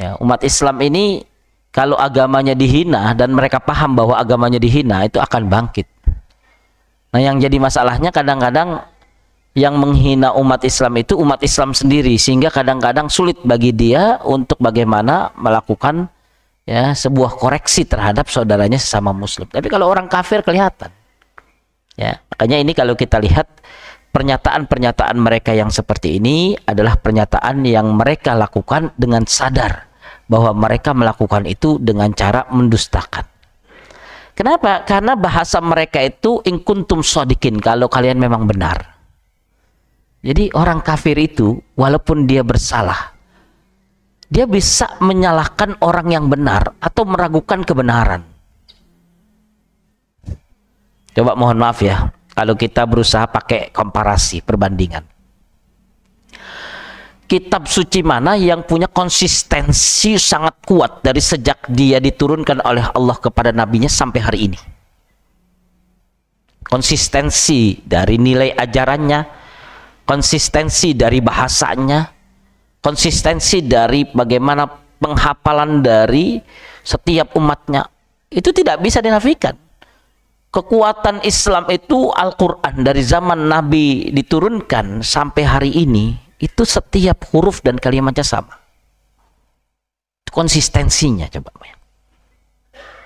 Ya, umat Islam ini kalau agamanya dihina dan mereka paham bahwa agamanya dihina, itu akan bangkit. Nah, yang jadi masalahnya kadang-kadang yang menghina umat Islam itu umat Islam sendiri, sehingga kadang-kadang sulit bagi dia untuk bagaimana melakukan ya sebuah koreksi terhadap saudaranya sesama muslim. Tapi kalau orang kafir kelihatan. Ya, makanya ini kalau kita lihat pernyataan-pernyataan mereka yang seperti ini adalah pernyataan yang mereka lakukan dengan sadar bahwa mereka melakukan itu dengan cara mendustakan. Kenapa? Karena bahasa mereka itu in kuntum shodikin, kalau kalian memang benar. Jadi orang kafir itu walaupun dia bersalah, dia bisa menyalahkan orang yang benar atau meragukan kebenaran. Coba mohon maaf ya, kalau kita berusaha pakai komparasi, perbandingan. Kitab suci mana yang punya konsistensi sangat kuat dari sejak dia diturunkan oleh Allah kepada nabinya sampai hari ini? Konsistensi dari nilai ajarannya, konsistensi dari bahasanya, konsistensi dari bagaimana penghafalan dari setiap umatnya, itu tidak bisa dinafikan. Kekuatan Islam itu Al-Quran dari zaman Nabi diturunkan sampai hari ini, itu setiap huruf dan kalimatnya sama. Konsistensinya coba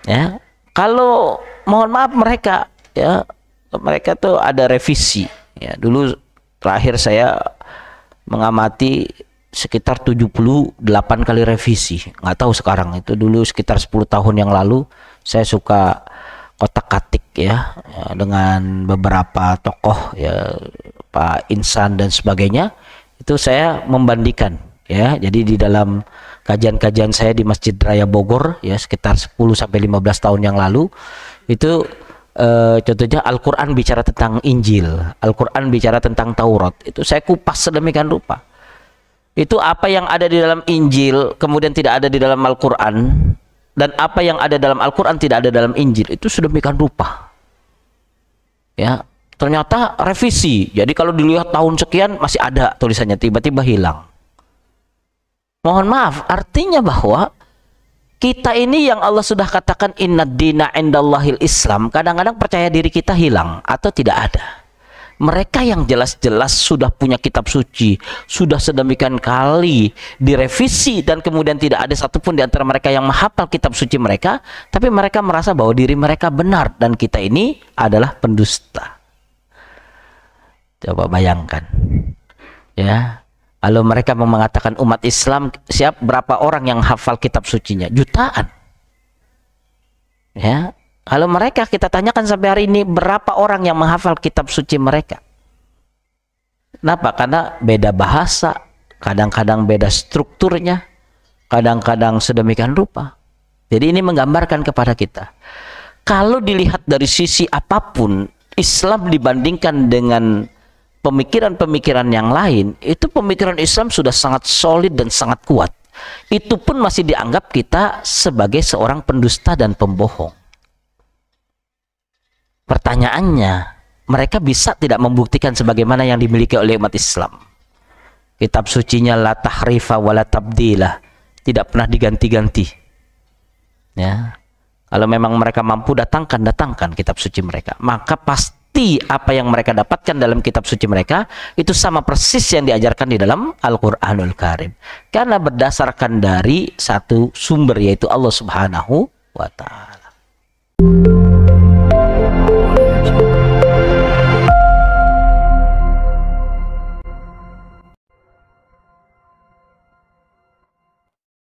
ya. Kalau mohon maaf mereka ya, mereka tuh ada revisi ya. Dulu terakhir saya mengamati sekitar 78 kali revisi, nggak tahu sekarang. Itu dulu sekitar 10 tahun yang lalu saya suka kotak-katik ya, dengan beberapa tokoh ya, Pak Insan dan sebagainya. Itu saya membandingkan ya. Jadi di dalam kajian-kajian saya di Masjid Raya Bogor ya, sekitar 10 sampai 15 tahun yang lalu, itu contohnya Al-Quran bicara tentang Injil, Al-Quran bicara tentang Taurat, itu saya kupas sedemikian rupa. Itu apa yang ada di dalam Injil kemudian tidak ada di dalam Al-Quran, dan apa yang ada dalam Al-Quran tidak ada dalam Injil, itu sedemikian rupa ya. Ternyata revisi, jadi kalau dilihat tahun sekian masih ada tulisannya, tiba-tiba hilang. Mohon maaf, artinya bahwa kita ini yang Allah sudah katakan innad dina indallahil Islam, kadang-kadang percaya diri kita hilang atau tidak ada. Mereka yang jelas-jelas sudah punya kitab suci, sudah sedemikian kali direvisi, dan kemudian tidak ada satupun di antara mereka yang menghafal kitab suci mereka, tapi mereka merasa bahwa diri mereka benar dan kita ini adalah pendusta. Coba bayangkan ya, kalau mereka mengatakan umat Islam, berapa orang yang hafal kitab sucinya? Jutaan ya. Kalau mereka kita tanyakan sampai hari ini, berapa orang yang menghafal kitab suci mereka? Kenapa? Karena beda bahasa, kadang-kadang beda strukturnya, kadang-kadang sedemikian rupa. Jadi ini menggambarkan kepada kita, kalau dilihat dari sisi apapun, Islam dibandingkan dengan pemikiran-pemikiran yang lain, itu pemikiran Islam sudah sangat solid dan sangat kuat. Itu pun masih dianggap kita sebagai seorang pendusta dan pembohong. Pertanyaannya, mereka bisa tidak membuktikan sebagaimana yang dimiliki oleh umat Islam? Kitab sucinya la tahrifa wa la tabdilah, tidak pernah diganti-ganti ya. Kalau memang mereka mampu datangkan kitab suci mereka, maka pasti apa yang mereka dapatkan dalam kitab suci mereka itu sama persis yang diajarkan di dalam Al-Quranul Karim, karena berdasarkan dari satu sumber, yaitu Allah Subhanahu wa Ta'ala.